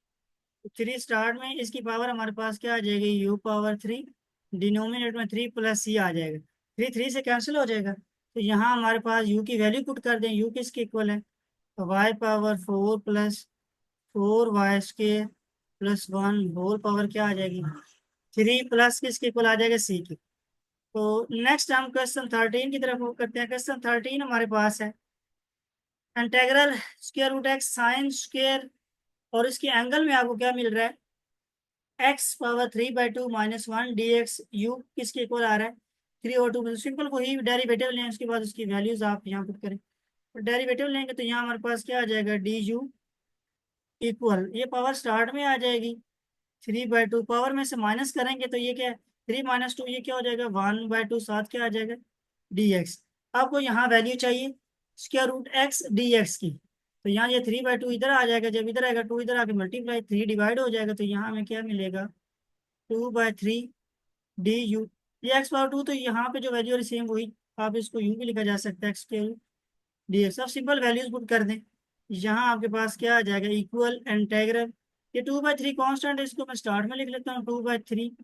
3 स्टार्ट में, इसकी पावर हमारे पास क्या आ जाएगी u⁻3, डिनोमिनेटर में 3 + c आ जाएगा, 3 3 से कैंसिल हो जाएगा, तो यहाँ हमारे पास u की वैल्यू पुट कर दें, u किसके इक्वल है, y⁻4 + 4y² + 1 होल पावर क्या आ जाएगी 3 प्लस किसके इक्वल आ जाएगा c की। तो नेक्स्ट हम क्वेश्चन 13 की तरफ मूव करते हैं। क्वेश्चन 13 हमारे पास है, इंटेग्रल √x साइन स्क्वायर, और इसके एंगल में आपको क्या मिल रहा है, x⁻3/2 - 1 dx, u किसके इक्वल आ रहा है 3/2। सिंपल वही डेरिवेटिव लें, उसके बाद उसकी वैल्यूज आप यहाँ पुट करें, तो डेरिवेटिव लेंगे तो यहाँ हमारे पास क्या आ जाएगा du इक्वल, ये पावर स्टार्ट में आ जाएगी 3/2, पावर में से माइनस करेंगे तो ये क्या है 3 - 2, ये क्या हो जाएगा 1/2, साथ क्या आ जाएगा dx। आपको यहाँ वैल्यू चाहिए √x dx की, तो यहाँ ये 3/2 इधर आ जाएगा, जब इधर आएगा 2 इधर आके मल्टीप्लाई 3 डिवाइड हो जाएगा, तो यहाँ हमें क्या मिलेगा 2/3 du, ये x⁻2, तो यहाँ पे जो वैल्यू है सेम वही, आप इसको यूं भी लिखा जा सकता है x² dx। अब सिंपल वैल्यूज पुट कर दें, यहाँ आपके पास क्या आ जाएगा इक्वल इंटेग्रल, ये 2/3 कांस्टेंट है, इसको मैं स्टार्ट में लिख लेता हूँ 2/3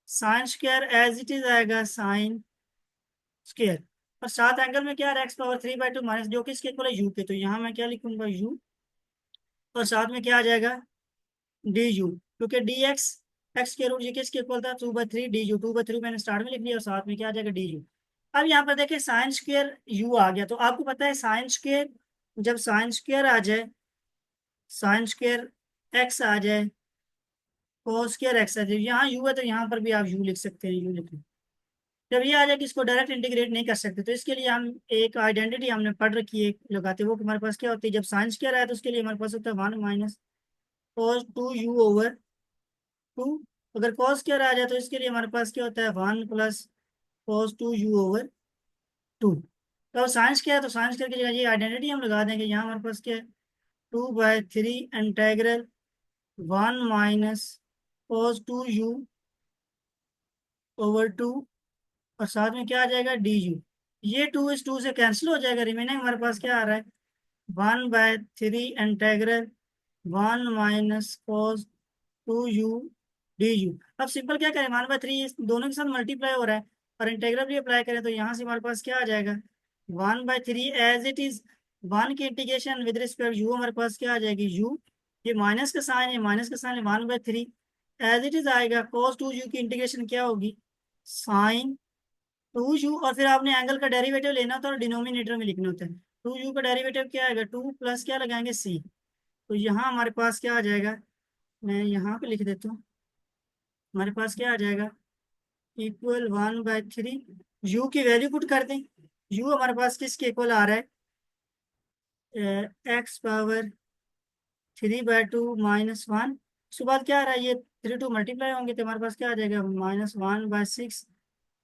sine square as it is आएगा साइन स्क्वायर, और साथ एंगल में क्या आ रहा है x⁻3/2 माइनस, जो कि इसके इक्वल है u के, तो यहाँ मैं क्या लिखूंगा u, और साथ में क्या आ जाएगा du, क्योंकि dx x के रूट जी किसके इक्वल था 2/3 du, 2/3 मैंने स्टार्ट में लिख लिया, और साथ में क्या आ जाएगा du। अब यहाँ पर देखिए साइन स्क्वायर u आ गया, तो आपको पता है साइन स्क्वायर, जब साइन स्क्वायर आ जाए, साइन स्क्वायर x आ जाए, कोस स्क्वायर x आ जाए, यहाँ u है तो यहाँ पर भी आप u लिख सकते हैं, u लिख लें। जब ये आ जाए कि इसको डायरेक्ट इंटीग्रेट नहीं कर सकते, तो इसके लिए हम एक आइडेंटिटी हमने पढ़ रखी है लगाते, वो हमारे पास क्या होती है, जब साइन स्क्वायर आया तो उसके लिए हमारे पास होता है 1 - cos 2u/2, अगर cos स्क्वायर आ जाए तो इसके लिए हमारे पास क्या होता है 1 + cos 2u/2। तो अब साइंस क्या है, तो साइंस करके जगह ये आइडेंटिटी हम लगा देंगे, यहाँ हमारे पास क्या है 2/3 इंटेग्रल 1 - cos 2u/2, और साथ में क्या आ जाएगा du, ये 2 इस 2 से कैंसिल हो जाएगा, रिमेनिंग हमारे पास क्या आ रहा है 1/3 इंटेग्रल 1 - cos 2u du। अब सिंपल क्या करें, 1/3 दोनों के साथ मल्टीप्लाई हो रहा है, और इंटेग्रल भी अप्लाई करें, तो यहाँ से हमारे पास क्या आ जाएगा 1/3 एज इट इज, 1 की इंटीग्रेशन विद रिस्पेक्ट u हमारे पास क्या आ जाएगी u, ये माइनस का साइन है, माइनस का साइन है 1/3 एज इट इज आएगा, cos 2u की इंटीग्रेशन क्या होगी साइन 2u, और फिर आपने एंगल का डेरिवेटिव लेना होता है और डिनोमिनेटर में लिखना होता है, 2u का डेरिवेटिव क्या आएगा 2 प्लस क्या लगाएंगे c, तो यहाँ हमारे पास क्या आ जाएगा, मैं यहाँ पे लिख देता हूँ, हमारे पास क्या आ जाएगा इक्वल 1/3, u की वैल्यू पुट कर दें, u हमारे पास किसके इक्वल आ रहा है x⁻3/2 - 1, उसके बाद क्या आ रहा है, ये 3 2 मल्टीप्लाई होंगे तो हमारे पास क्या आ जाएगा -1/6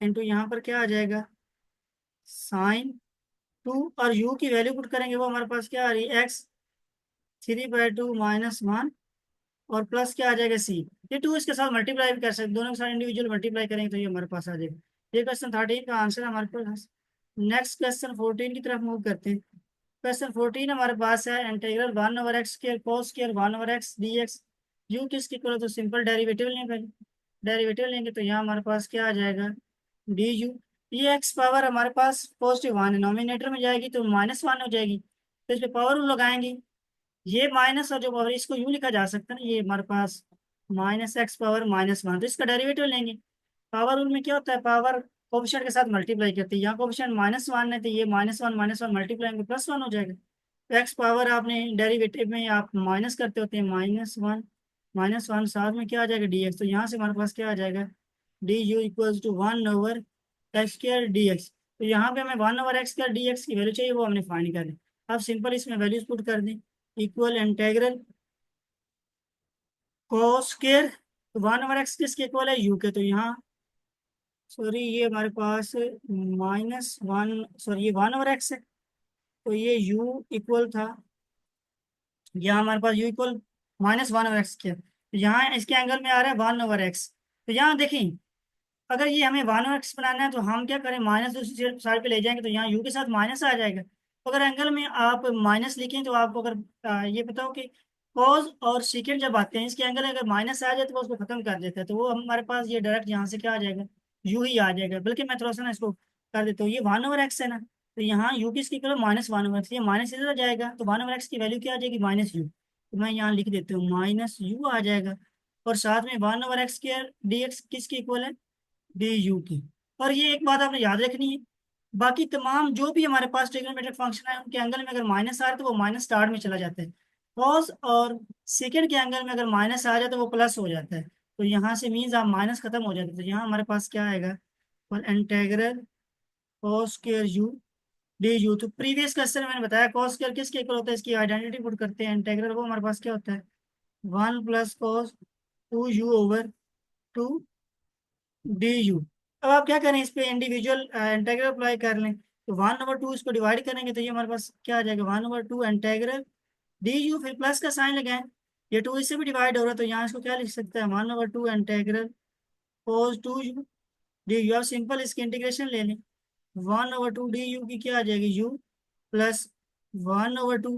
इंटू यहाँ पर क्या आ जाएगा sin 2, और u की वैल्यू पुट करेंगे, वो हमारे पास क्या आ रही है x3/2 - 1, और प्लस क्या आ जाएगा c, ये 2 इसके साथ मल्टीप्लाई भी कर सकते, दोनों के साथ इंडिविजुअल मल्टीप्लाई करेंगे तो ये हमारे पास आ जाएगा। ये क्वेश्चन 13 का आंसर हमारे पास। नेक्स्ट क्वेश्चन 14 की तरफ मूव करते हैं। क्वेश्चन 14 हमारे पास है integral 1/x² cos square 1/x dx, you किसकी इक्वल है, तो सिंपल डेरिवेटिव लेंगे पहले, डेरिवेटिव लेंगे तो यहाँ हमारे पास क्या आ जाएगा डी यू, ये एक्स पावर हमारे पास +1 है, नॉमिनेटर में जाएगी तो -1 हो जाएगी, तो इस पे पावर रूल लगाएंगे, ये माइनस और जो पावर इसको यूं लिखा जा सकता है ना, ये हमारे पास -x⁻−1, तो इसका डेरिवेटिव लेंगे, पावर रूल में क्या होता है पावर कोफिशिएंट के साथ मल्टीप्लाई करती है, यहाँ कोफिशिएंट -1 है तो ये -1 मल्टीप्लाई होंगे +1 हो जाएगा, तो एक्स पावर आपने डेरिवेटिव में आप माइनस करते होते हैं -1 साथ में क्या आ जाएगा dx, तो यहाँ से हमारे पास क्या आ जाएगा du = 1/x² dx। तो यहाँ पे हमें 1/x का डी एक्स की वैल्यू चाहिए, वो हमने फाइंड कर दी। अब सिंपल इसमें वैल्यूज पुट कर दें। Equal integral cos square 1/x किसके इक्वल है, यू के। तो यहाँ सॉरी ये हमारे पास -1, सॉरी ये 1/x है, तो ये u इक्वल था, यहाँ हमारे पास u इक्वल -1/x के। तो यहाँ इसके एंगल में आ रहा है 1/x। तो यहाँ देखें, अगर ये हमें 1/x बनाना है तो हम क्या करें, माइनस दूसरी साइड पे ले जाएंगे, तो यहाँ u के साथ माइनस आ जाएगा। तो अगर एंगल में आप माइनस लिखें तो आपको अगर ये बताओ कि कॉस और सीकेंड जब आते हैं इसके एंगल अगर माइनस आ जाए तो वो उसको खत्म कर देता है, तो वो हमारे पास ये डायरेक्ट यहाँ से क्या आ जाएगा, u ही आ जाएगा। बल्कि मैं थोड़ा सा ना इसको कर देता हूँ, ये 1/x है ना, तो यहाँ u किसकी इक्वल -1/x, ये माइनस इधर आ जाएगा, तो 1/x की वैल्यू क्या आ जाएगी, -u। तो मैं यहाँ लिख देता हूँ -u आ जाएगा। और साथ में 1/x स्क्वायर dx किसकी इक्वल है, डी यू की। और ये एक बात आपने याद रखनी है, बाकी तमाम जो भी हमारे पास ट्रिग्नोमेट्रिक फंक्शन है उनके एंगल में अगर माइनस आ रहा है तो वो माइनस स्टार में चला जाता है। कॉस और सेकंड के एंगल में अगर माइनस आ जाए तो वो प्लस हो जाता है। तो यहाँ से मीन्स आप माइनस खत्म हो जाता है, तो यहाँ हमारे पास क्या आएगा, और integral cos square U D you. तो प्रीवियस क्वेश्चन में मैंने बताया कॉस स्क्वायर किसके इक्वल होता है, इसकी आइडेंटिटी पुट करते हैं, इंटेग्रल वो हमारे पास क्या होता है, 1 + cos 2u/2 डी यू। अब आप क्या करें, इस पे इंडिविजुअल इंटेग्रल अप्लाई कर लें, तो 1/2 इसको डिवाइड करेंगे तो ये हमारे पास क्या आ जाएगा, 1/2 इंटेग्रल डी यू, फिर प्लस का साइन लगाएं, ये 2 इससे भी डिवाइड हो रहा है, तो यहाँ इसको क्या लिख सकते हैं, 1/2 integral cos 2u D you. आप सिंपल इसकी इंटीग्रेशन ले लें, 1/2 डी यू की क्या आ जाएगी, यू प्लस 1/2,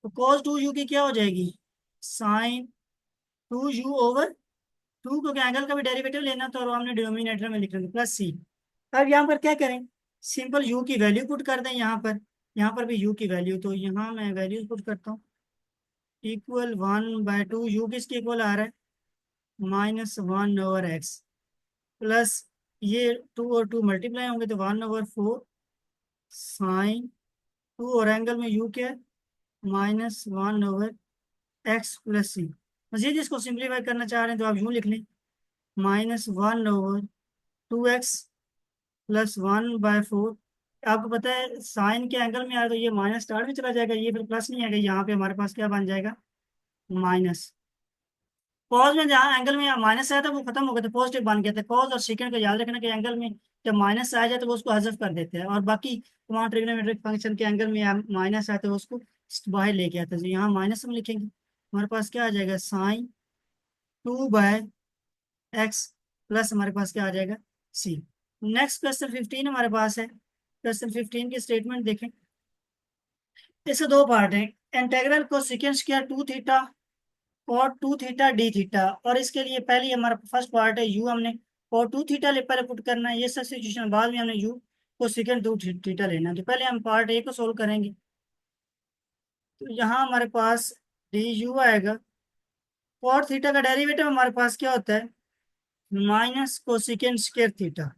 तो कोस 2u की क्या हो जाएगी, साइन 2u/2, क्योंकि एंगल का भी डेरिवेटिव लेना तो और हमने डिनोमिनेटर में लिख लेंगे प्लस सी। अब यहाँ पर क्या करें, सिंपल u की वैल्यू पुट कर दें, यहाँ पर भी u की वैल्यू, तो यहाँ मैं वैल्यूज पुट करता हूँ। इक्वल 1/2, यू किसके इक्वल आ रहा है, -1/x, प्लस ये 2 और 2 मल्टीप्लाई होंगे तो 1/4 साइन 2, और एंगल में u क्या है, -1/x प्लस सी। मजीद इसको सिंप्लीफाई करना चाह रहे हैं तो आप यूँ लिख लें, -1/2x प्लस 1/4। आपको पता है साइन के एंगल में आया तो ये माइनस स्टार में चला जाएगा, ये फिर प्लस नहीं आएगा, यहाँ पे हमारे पास क्या बन जाएगा, माइनस। कॉस में जहाँ एंगल में माइनस आया था वो खत्म हो गया था, पॉजिटिव बन गया था। कॉस और सेकंड का याद रखना कि एंगल में जब माइनस आ जाए तो वो उसको हजफ कर देते हैं, और बाकी तुम्हारा ट्रिग्नोमेट्रिक फंक्शन के एंगल में माइनस आया तो उसको बाहर लेके आता है, तो यहाँ माइनस हम लिखेंगे, हमारे पास क्या आ जाएगा, साइन 2/x प्लस हमारे पास क्या आ जाएगा, सी। नेक्स्ट क्वेश्चन 15 हमारे पास है। क्वेश्चन 15 की स्टेटमेंट देखें, इसके दो पार्ट हैं। इंटेग्रल को secant square 2 theta cot 2 theta d theta, और इसके लिए पहले हमारा फर्स्ट पार्ट है यू, हमने कॉट 2 थीटा ले पहले पुट करना है, ये सब्स्टिट्यूशन बाद में हमने यू को सिकेंड 2 थीटा लेना है। तो पहले हम पार्ट ए को सोल्व करेंगे, तो यहाँ हमारे पास डी यू आएगा, कॉट थीटा का डेरिवेटिव हमारे पास क्या होता है, माइनस कोसिकेंड स्क्वायर थीटा।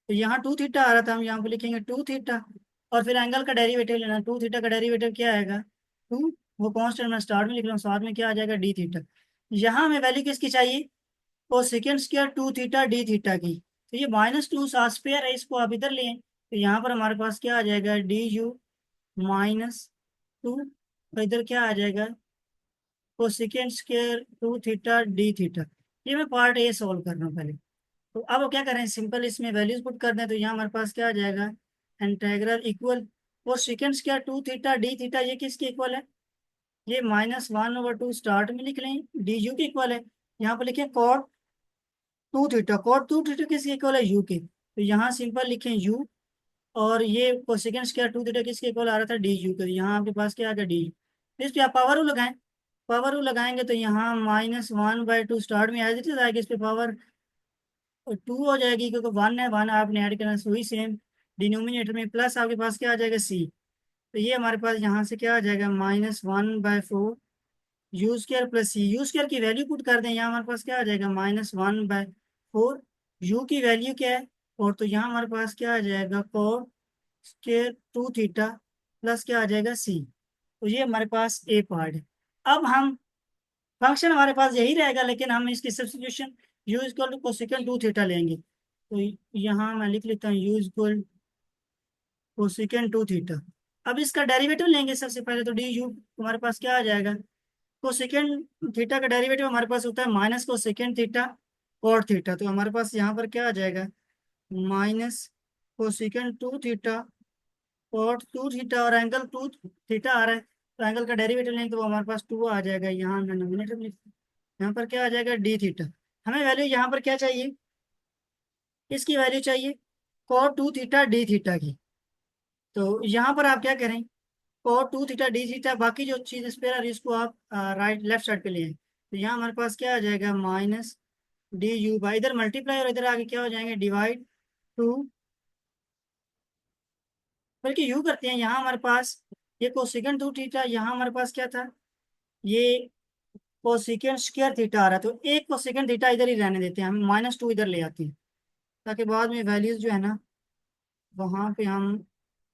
तो यहाँ 2 थीटा आ रहा था, हम यहाँ पे लिखेंगे 2 थीटा, और फिर एंगल का डेरिवेटिव लेना, 2 थीटा का डेरिवेटिव क्या आएगा, 2, वो कॉन्स्टेंट मैं स्टार्ट में लिख रहा हूँ, साथ में क्या आ जाएगा, डी थीटा। यहाँ हमें वैल्यू किसकी चाहिए, और second square 2 theta d theta की। तो ये -2 स्क्वायर है, इसको आप इधर लें, तो यहाँ पर हमारे पास क्या आ जाएगा, डी यू -2, और इधर क्या आ जाएगा, और second square 2 theta d theta. ये मैं पार्ट ए सॉल्व कर रहा हूँ पहले। तो अब वो क्या करें, सिंपल इसमें वैल्यूज पुट कर दें, तो यहाँ हमारे पास क्या आ जाएगा, इंटेग्रल इक्वल, और second square 2 theta d theta ये किसके इक्वल है, ये -1/2 स्टार्ट में लिख लें, डी यू के इक्वल है। यहाँ पर लिखें कॉट 2 थीटा, कॉट 2 थीटा किसके इक्वल है, यू के, तो यहाँ सिंपल लिखें यू, और ये कोसेकेंड स्क्वायर 2 थीटा किसके इक्वल आ रहा था, डी यू के, यहाँ आपके पास क्या आ गया, डी यू। इस पे आप पावर रूल लगाएं, पावर रूल लगाएंगे तो यहाँ -1/2 स्टार्ट में एज इट इज आएगी, इस पे पावर 2 हो जाएगी, क्योंकि 1 है, 1 आपने ऐड करना है, वही सेम डिनोमिनेटर में, प्लस आपके पास क्या आ जाएगा, सी। तो ये हमारे पास यहाँ से क्या आ जाएगा, -1/4 u square plus c. U square की वैल्यू पुट कर दें, यहाँ हमारे पास क्या आ जाएगा, -1/4, यू की वैल्यू क्या है, और तो यहाँ हमारे पास क्या आ जाएगा, कोट स्क्वायर 2 थीटा प्लस क्या आ जाएगा, सी। तो ये हमारे पास ए पार्ट है। अब हम फंक्शन हमारे पास यही रहेगा, लेकिन हम इसकी substitution u equal to cosecant 2 theta लेंगे, तो यहाँ मैं लिख लेता हूँ u equal cosecant two theta. अब इसका डेरिवेटिव लेंगे सबसे पहले, तो डी यू हमारे पास क्या आ जाएगा, कोसिकेंट थीटा का डेरिवेटिव हमारे पास होता है minus cosecant theta cot theta. तो हमारे पास यहाँ पर क्या आ जाएगा, minus cosecant two theta cot two theta, और एंगल टू थीटा आ रहा है, तो एंगल का डेरिवेटिव लेंगे तो वो हमारे पास टू आ जाएगा। यहाँ मैं नोमिनेटर में यहाँ पर क्या आ जाएगा, डी थीटा। हमें वैल्यू यहाँ पर क्या चाहिए, इसकी वैल्यू चाहिए cot two theta d theta की। तो यहाँ पर आप क्या करें, cot two theta d theta, बाकी जो चीज स्पेयर आ रही है उसको आप राइट लेफ्ट साइड पे ले आए। तो यहाँ हमारे पास क्या आ जाएगा, माइनस डी यू बाई, इधर मल्टीप्लाई और इधर आगे क्या हो जाएंगे, डिवाइड टू, बल्कि यू करते हैं, यहाँ हमारे पास ये कोसिकेंट टू थीटा, यहाँ हमारे पास क्या था, ये कोसिकेंट स्क्वायर थीटा आ रहा है, तो एक कोसिकेंट थीटा इधर ही रहने देते हैं, हम माइनस टू इधर ले आते हैं, ताकि बाद में वैल्यूज जो है ना वहाँ पे हम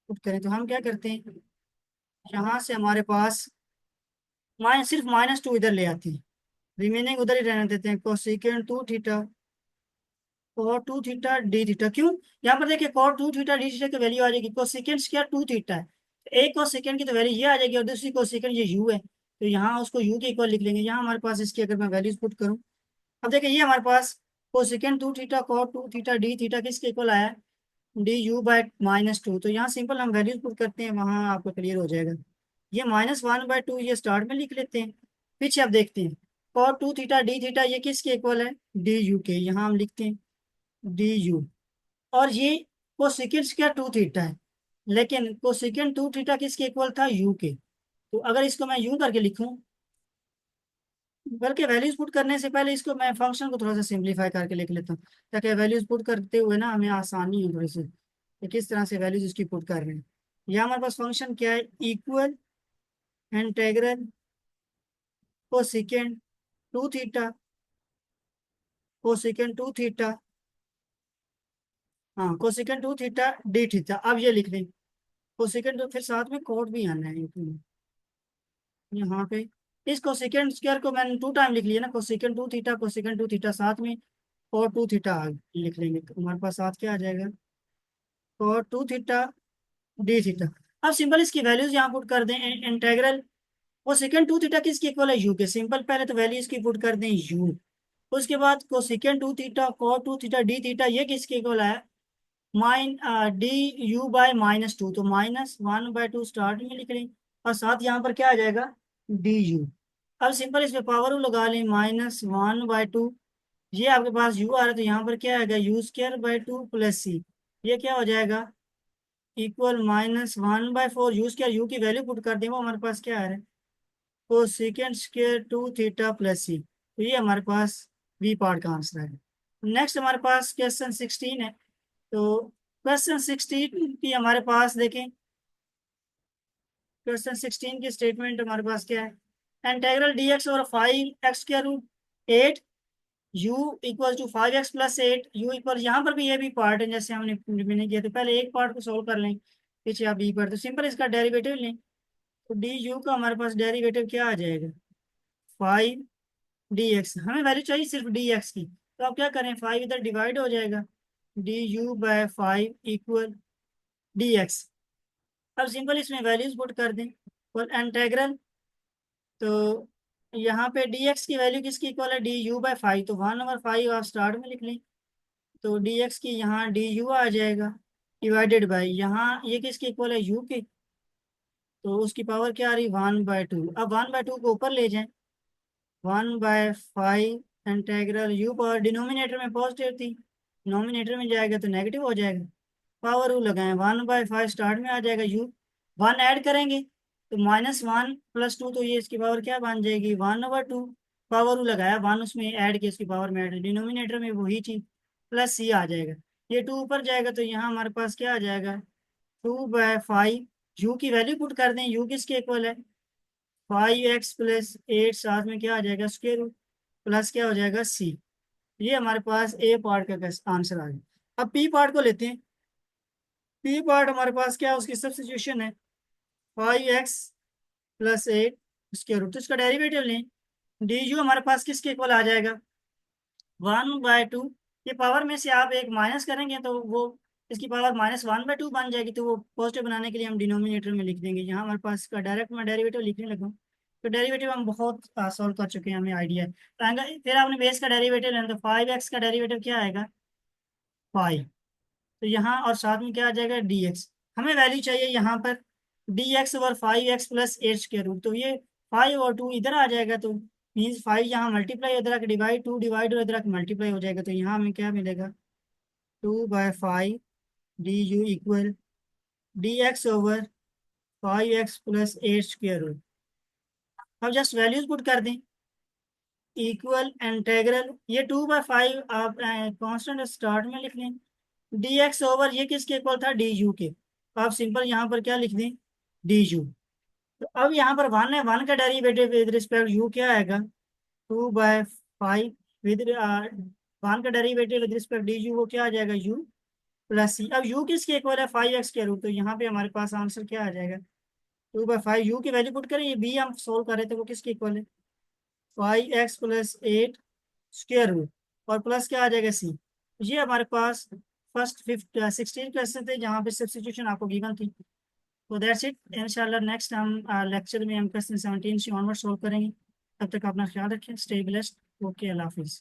पुट करें। तो हम क्या करते हैं, यहाँ से हमारे पास सिर्फ माइनस टू इधर ले आते हैं, रिमेनिंग उधर ही रहने देते हैं, cosecant two theta cot two theta d theta. क्यों, यहाँ पर देखिए cot two theta d theta की वैल्यू आ जाएगी, कोसिकेंट स्क्वायर टू थीटा है, एक कोसिकेंट की तो वैल्यू ये आ जाएगी, और दूसरी कोसिकेंट ये यू है, तो यहाँ उसको यू के इक्वल लिख लेंगे। यहाँ हमारे पास इसकी अगर मैं वैल्यूज पुट करूँ, अब देखिए ये हमारे पास cosecant two theta cot two theta d theta किसके इक्वल आया, d u by minus two. तो यहाँ सिंपल हम वैल्यूज पुट करते हैं, वहाँ आपको क्लियर हो जाएगा। ये माइनस वन बाई टू ये स्टार्ट में लिख लेते हैं, पीछे आप देखते हैं cot two theta d theta ये किसके इक्वल है, डी यू के, यहाँ हम लिखते हैं डी यू। और ये कोसिकेंट स्क्वायर टू थीटा है, लेकिन कोसिकेंट टू थीटा किसके इक्वल था, यू के। तो अगर इसको मैं यू करके लिखूं, बल्कि वैल्यूज पुट करने से पहले इसको मैं फंक्शन को थोड़ा सा सिंप्लीफाई करके लिख लेता हूँ, ताकि वैल्यूज पुट करते हुए ना हमें आसानी हो थोड़ी सी कि किस तरह से वैल्यूज इसकी पुट कर रहे हैं। यहाँ हमारे पास फंक्शन क्या है, equal integral cosecant two theta, cosecant two theta, हाँ cosecant two theta d theta. अब ये लिख दें कोसिकेंट, तो फिर साथ में कोट भी आना है यहाँ पे। इस कोसिकेंट स्क्वायर को मैंने टू टाइम लिख लिया ना, कोसिकेंट टू थीटा साथ में और टू थीटा लिख लेंगे, तो हमारे पास साथ क्या आ जाएगा, और टू थीटा डी थीटा। अब सिंपल इसकी वैल्यूज यहाँ पुट कर दें, इंटेग्रल कोसिकेंट टू थीटा किसके इक्वल है, यू के। सिंपल पहले तो वैल्यू इसकी पुट कर दें यू, उसके बाद cosecant two theta cot two theta d theta ये किसके इक्वल है, minus d u by minus two. तो minus one by two start में लिख लें, और साथ यहाँ पर क्या आ जाएगा, डी यू। अब सिंपल इसमें पावर लगा लें, माइनस वन बाय टू, ये आपके पास यू आ रहा है, तो यहाँ पर क्या आएगा, u square by two plus c, ये क्या हो जाएगा, equal minus one by four, u square u की वैल्यू पुट कर दें, वो हमारे पास क्या आ रहा है, तो second square two theta plus c. तो ये हमारे पास बी पार्ट का आंसर है। नेक्स्ट हमारे पास क्वेश्चन 16 है। तो क्वेश्चन 16 की हमारे पास देखें, क्वेश्चन 16 की स्टेटमेंट हमारे पास क्या है, इंटेग्रल डी एक्स और five x square root eight u equal to five x plus eight u equal, यहाँ पर भी ये भी पार्ट है जैसे मैंने किया, तो पहले एक पार्ट को सोल्व कर लें, पीछे आप बी पर, तो सिंपल इसका डेरिवेटिव लें। तो डी यू का हमारे पास डेरिवेटिव क्या आ जाएगा, फाइव डी एक्स, हमें वैल्यू चाहिए सिर्फ डी एक्स की, तो आप क्या करें, फाइव इधर डिवाइड हो जाएगा, D u by five equal D x. अब सिंपल इसमें वैल्यूज पुट कर दें, और इंटेग्रल, तो यहाँ पे डी एक्स की वैल्यू किसकी इक्वल है, डी यू बाय फाइव, तो वन ओवर फाइव आप स्टार्ट में लिख लें, तो डी एक्स की यहाँ डी यू आ जाएगा, डिवाइडेड बाई यहाँ ये किसके इक्वल है, यू के, तो उसकी पावर क्या आ रही, वन बाय टू। अब वन बाय टू को ऊपर ले जाएं, one by five integral you power, denominator में पॉजिटिव थी, नोमिनेटर में जाएगा तो नेगेटिव हो जाएगा, पावर रू लगाएं, वन बाय फाइव स्टार्ट में आ जाएगा यू, वन ऐड करेंगे तो माइनस वन प्लस टू, तो ये इसकी पावर क्या बन जाएगी, वन ओवर टू, पावर रू लगाया, वन उसमें ऐड किया, इसकी पावर में ऐड, डिनोमिनेटर में वही चीज प्लस सी आ जाएगा, ये टू ऊपर जाएगा, तो यहाँ हमारे पास क्या आ जाएगा, टू बाय फाइव, यू की वैल्यू पुट कर दें, यू किसके इक्वल है, फाइव एक्स प्लस एट, साथ में क्या आ जाएगा, स्क्वायर रूट, प्लस क्या हो जाएगा सी। ये हमारे पास ए पार्ट का आंसर आ गया। अब पी पार्ट को लेते हैं, पी पार्ट हमारे पास क्या है, उसकी सब्स्टिट्यूशन है, five x plus eight square root, तो इसका डेरिवेटिव लें, डी यू हमारे पास किसके इक्वल आ जाएगा, वन बाय टू, ये पावर में से आप एक माइनस करेंगे तो वो इसकी पावर -1/2 बन जाएगी, तो वो पॉजिटिव बनाने के लिए हम डिनोमिनेटर में लिख देंगे। यहाँ हमारे पास इसका डायरेक्ट मैं डेरिवेटिव लिखने लगा, तो डेरिवेटिव हम बहुत सॉल्व कर चुके हैं, हमें आइडिया है। तो फिर आपने बेस का डेरिवेटिव लेना, तो 5x का डेरिवेटिव क्या आएगा 5। तो यहाँ और साथ में क्या आ जाएगा dx। हमें वैल्यू चाहिए यहाँ पर dx over 5x plus 8 square root. तो ये 5 और 2 इधर आ जाएगा, तो मीन्स 5 यहाँ मल्टीप्लाई इधर आके डिवाइड, 2 डिवाइड और इधर आके मल्टीप्लाई हो जाएगा। तो यहाँ हमें क्या मिलेगा 2/5 du equal dx over 5x plus 8 square root. अब जस्ट वैल्यूज पुट कर दें, इक्वल इंटेग्रल, ये 2/5 आप कांस्टेंट स्टार्ट में लिख लें, dx ओवर ये किसके इक्वल था du के, तो आप सिंपल यहाँ पर क्या लिख दें du। तो अब यहाँ पर 1 है, 1 का डेरिवेटिव विद रिस्पेक्ट u क्या आएगा 2/5 विद 1 का डेरिवेटिव विद रिस्पेक्ट du, वो क्या आ जाएगा u प्लस c। अब u किसके इक्वल है 5x के रूट, तो यहाँ पे हमारे पास आंसर क्या आ जाएगा 2/5। u की वैल्यू पुट करें, ये b हम सोल्व कर रहे थे, वो किसके इक्वल है 5x प्लस 8 स्क्वायर रूट, और प्लस क्या आ जाएगा c। ये हमारे पास फर्स्ट 16 क्वेश्चन थे जहाँ पे सब्स्टिट्यूशन आपको गिवन थी। तो दैट्स इट, इंशाल्लाह नेक्स्ट हम लेक्चर में हम क्वेश्चन 17 से ऑनवर्ड सोल्व करेंगे। तब तक अपना ख्याल रखें, स्टे ब्लेस्ड, ओके, अल्लाह हाफिज़।